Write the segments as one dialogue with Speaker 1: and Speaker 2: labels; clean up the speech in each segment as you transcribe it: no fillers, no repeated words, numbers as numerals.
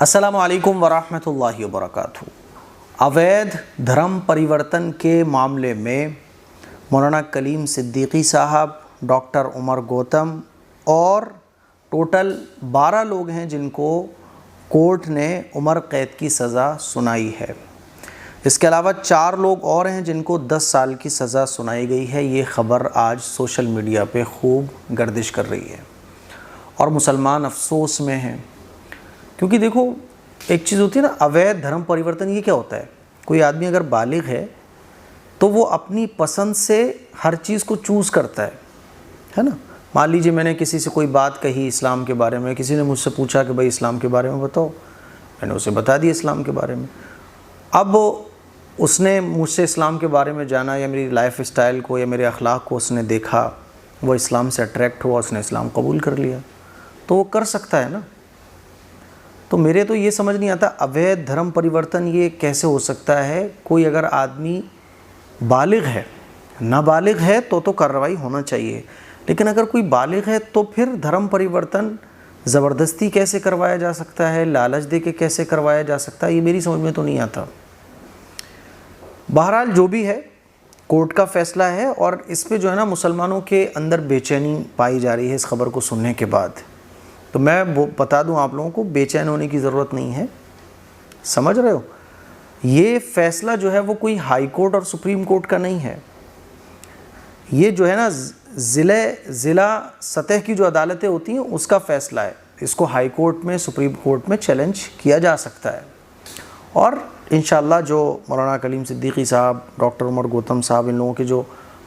Speaker 1: السلام علیکم ورحمۃ اللہ وبرکاتہ۔ اویدھ دھرم پریورتن کے معاملے میں مولانا کلیم صدیقی صاحب، ڈاکٹر عمر گوتم اور ٹوٹل 12 لوگ ہیں جن کو کورٹ نے عمر قید کی سزا سنائی ہے۔ اس کے علاوہ 4 لوگ اور ہیں جن کو 10 سال کی سزا سنائی گئی ہے۔ یہ خبر آج سوشل میڈیا پہ خوب گردش کر رہی ہے اور مسلمان افسوس میں ہیں، کیونکہ دیکھو ایک چیز ہوتی ہے نا، اویدھ دھرم پریورتن یہ کیا ہوتا ہے؟ کوئی آدمی اگر بالغ ہے تو وہ اپنی پسند سے ہر چیز کو چوز کرتا ہے نا۔ مان لیجیے میں نے کسی سے کوئی بات کہی اسلام کے بارے میں، کسی نے مجھ سے پوچھا کہ بھائی اسلام کے بارے میں بتاؤ، میں نے اسے بتا دیا اسلام کے بارے میں۔ اب اس نے مجھ سے اسلام کے بارے میں جانا یا میری لائف اسٹائل کو یا میرے اخلاق کو اس نے دیکھا، وہ اسلام سے اٹریکٹ ہوا، اس نے اسلام قبول کر لیا، تو وہ کر سکتا ہے نا۔ تو میرے تو یہ سمجھ نہیں آتا اویدھ دھرم پریورتن یہ کیسے ہو سکتا ہے؟ کوئی اگر آدمی بالغ ہے، نابالغ ہے تو کارروائی ہونا چاہیے، لیکن اگر کوئی بالغ ہے تو پھر دھرم پریورتن زبردستی کیسے کروایا جا سکتا ہے، لالچ دے کے کیسے کروایا جا سکتا ہے؟ یہ میری سمجھ میں تو نہیں آتا۔ بہرحال جو بھی ہے کورٹ کا فیصلہ ہے، اور اس پہ جو ہے نا مسلمانوں کے اندر بے چینی پائی جا رہی ہے اس خبر کو سننے کے بعد۔ تو میں بتا دوں آپ لوگوں کو، بے چین ہونے کی ضرورت نہیں ہے، سمجھ رہے ہو؟ یہ فیصلہ جو ہے وہ کوئی ہائی کورٹ اور سپریم کورٹ کا نہیں ہے، یہ جو ہے نا ضلع سطح کی جو عدالتیں ہوتی ہیں اس کا فیصلہ ہے۔ اس کو ہائی کورٹ میں، سپریم کورٹ میں چیلنج کیا جا سکتا ہے، اور انشاءاللہ جو مولانا کلیم صدیقی صاحب، ڈاکٹر عمر گوتم صاحب، ان لوگوں کے جو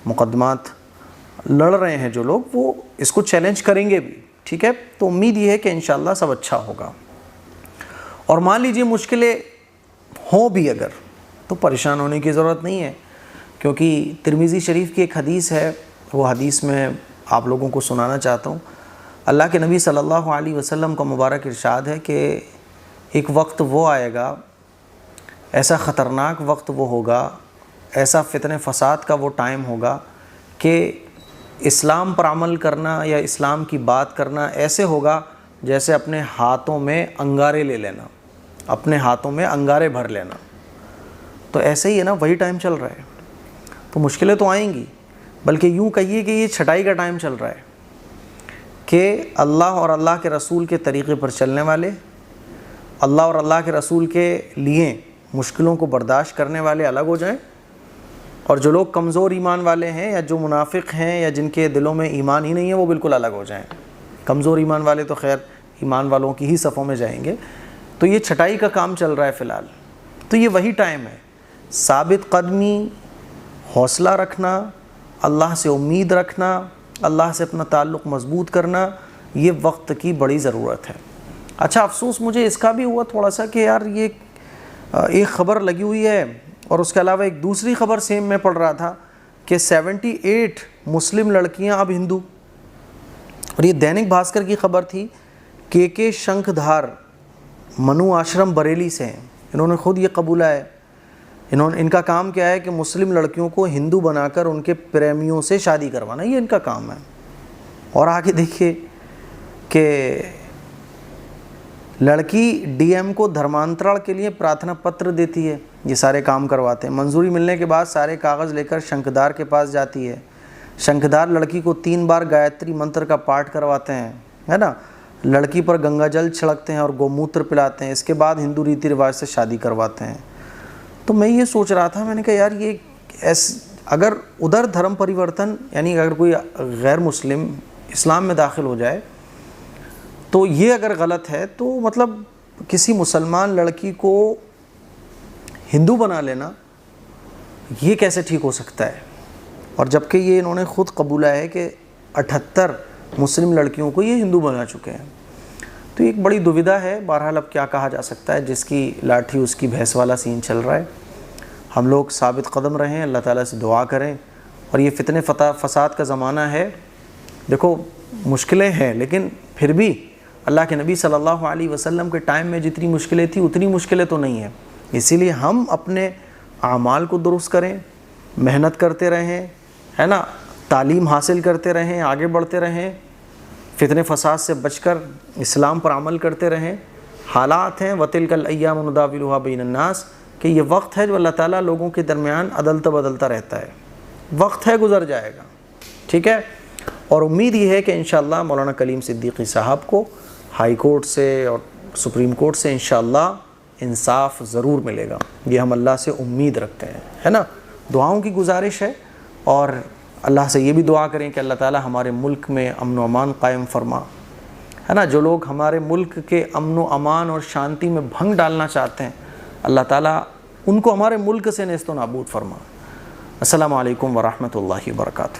Speaker 1: مقدمات لڑ رہے ہیں جو لوگ، وہ اس کو چیلنج کریں گے بھی، ٹھیک ہے؟ تو امید یہ ہے کہ انشاءاللہ سب اچھا ہوگا۔ اور مان لیجیے مشکلیں ہوں بھی اگر، تو پریشان ہونے کی ضرورت نہیں ہے، کیونکہ ترمذی شریف کی ایک حدیث ہے، وہ حدیث میں آپ لوگوں کو سنانا چاہتا ہوں۔ اللہ کے نبی صلی اللہ علیہ وسلم کا مبارک ارشاد ہے کہ ایک وقت وہ آئے گا، ایسا خطرناک وقت وہ ہوگا، ایسا فتنہ فساد کا وہ ٹائم ہوگا کہ اسلام پر عمل کرنا یا اسلام کی بات کرنا ایسے ہوگا جیسے اپنے ہاتھوں میں انگارے لے لینا، اپنے ہاتھوں میں انگارے بھر لینا۔ تو ایسے ہی ہے نا، وہی ٹائم چل رہا ہے، تو مشکلیں تو آئیں گی، بلکہ یوں کہیے کہ یہ چھٹائی کا ٹائم چل رہا ہے کہ اللہ اور اللہ کے رسول کے طریقے پر چلنے والے، اللہ اور اللہ کے رسول کے لیے مشکلوں کو برداشت کرنے والے الگ ہو جائیں، اور جو لوگ کمزور ایمان والے ہیں یا جو منافق ہیں یا جن کے دلوں میں ایمان ہی نہیں ہے وہ بالکل الگ ہو جائیں۔ کمزور ایمان والے تو خیر ایمان والوں کی ہی صفوں میں جائیں گے۔ تو یہ چھٹائی کا کام چل رہا ہے فی الحال، تو یہ وہی ٹائم ہے۔ ثابت قدمی، حوصلہ رکھنا، اللہ سے امید رکھنا، اللہ سے اپنا تعلق مضبوط کرنا، یہ وقت کی بڑی ضرورت ہے۔ اچھا افسوس مجھے اس کا بھی ہوا تھوڑا سا کہ یار یہ ایک خبر لگی ہوئی ہے، اور اس کے علاوہ ایک دوسری خبر سیم میں پڑھ رہا تھا کہ 78 مسلم لڑکیاں اب ہندو، اور یہ دینک بھاسکر کی خبر تھی۔ کے شنکھ دھار منو آشرم بریلی سے ہیں، انہوں نے خود یہ قبولا ہے، ان کا کام کیا ہے کہ مسلم لڑکیوں کو ہندو بنا کر ان کے پریمیوں سے شادی کروانا، یہ ان کا کام ہے۔ اور آگے دیکھیے کہ لڑکی ڈی ایم کو دھرمانترن کے لیے پرارتھنا پتر دیتی ہے، یہ سارے کام کرواتے ہیں۔ منظوری ملنے کے بعد سارے کاغذ لے کر شنکھدار کے پاس جاتی ہے، شنکھدار لڑکی کو 3 بار گایتری منتر کا پاٹھ کرواتے ہیں، ہے نا، لڑکی پر گنگا جل چھڑکتے ہیں اور گوموتر پلاتے ہیں، اس کے بعد ہندو ریتی رواج سے شادی کرواتے ہیں۔ تو میں یہ سوچ رہا تھا، میں نے کہا یار یہ اگر ادھر دھرم پریورتن، یعنی اگر کوئی غیر مسلم اسلام میں داخل ہو جائے تو یہ اگر غلط ہے، تو مطلب کسی مسلمان لڑکی کو ہندو بنا لینا یہ کیسے ٹھیک ہو سکتا ہے؟ اور جبکہ یہ انہوں نے خود قبولا ہے کہ 78 مسلم لڑکیوں کو یہ ہندو بنا چکے ہیں۔ تو ایک بڑی دویدھا ہے۔ بہرحال اب کیا کہا جا سکتا ہے، جس کی لاٹھی اس کی بھینس والا سین چل رہا ہے۔ ہم لوگ ثابت قدم رہیں، اللہ تعالیٰ سے دعا کریں، اور یہ فتنہ فساد کا زمانہ ہے۔ دیکھو مشکلیں ہیں، لیکن پھر بھی اللہ کے نبی صلی اللہ علیہ وسلم کے ٹائم میں جتنی مشکلیں تھیں اتنی مشکلیں تو نہیں ہیں۔ اسی لیے ہم اپنے اعمال کو درست کریں، محنت کرتے رہیں، ہے نا، تعلیم حاصل کرتے رہیں، آگے بڑھتے رہیں، فتنہ فساد سے بچ کر اسلام پر عمل کرتے رہیں، حالات ہیں وَتِلْكَ الْأَيَّامُ نُدَاوِلُهَا بَيْنَ النَّاسِ کہ یہ وقت ہے جو اللہ تعالیٰ لوگوں کے درمیان عدلتا بدلتا رہتا ہے، وقت ہے گزر جائے گا، ٹھیک ہے۔ اور امید یہ ہے کہ انشاءاللہ مولانا کلیم صدیقی صاحب کو ہائی کورٹ سے اور سپریم کورٹ سے انشاءاللہ انصاف ضرور ملے گا، یہ ہم اللہ سے امید رکھتے ہیں، ہے نا۔ دعاؤں کی گزارش ہے اور اللہ سے یہ بھی دعا کریں کہ اللہ تعالیٰ ہمارے ملک میں امن و امان قائم فرما، ہے نا۔ جو لوگ ہمارے ملک کے امن و امان اور شانتی میں بھنگ ڈالنا چاہتے ہیں، اللہ تعالیٰ ان کو ہمارے ملک سے نیست و نابود فرما۔ السلام علیکم ورحمۃ اللہ وبرکاتہ۔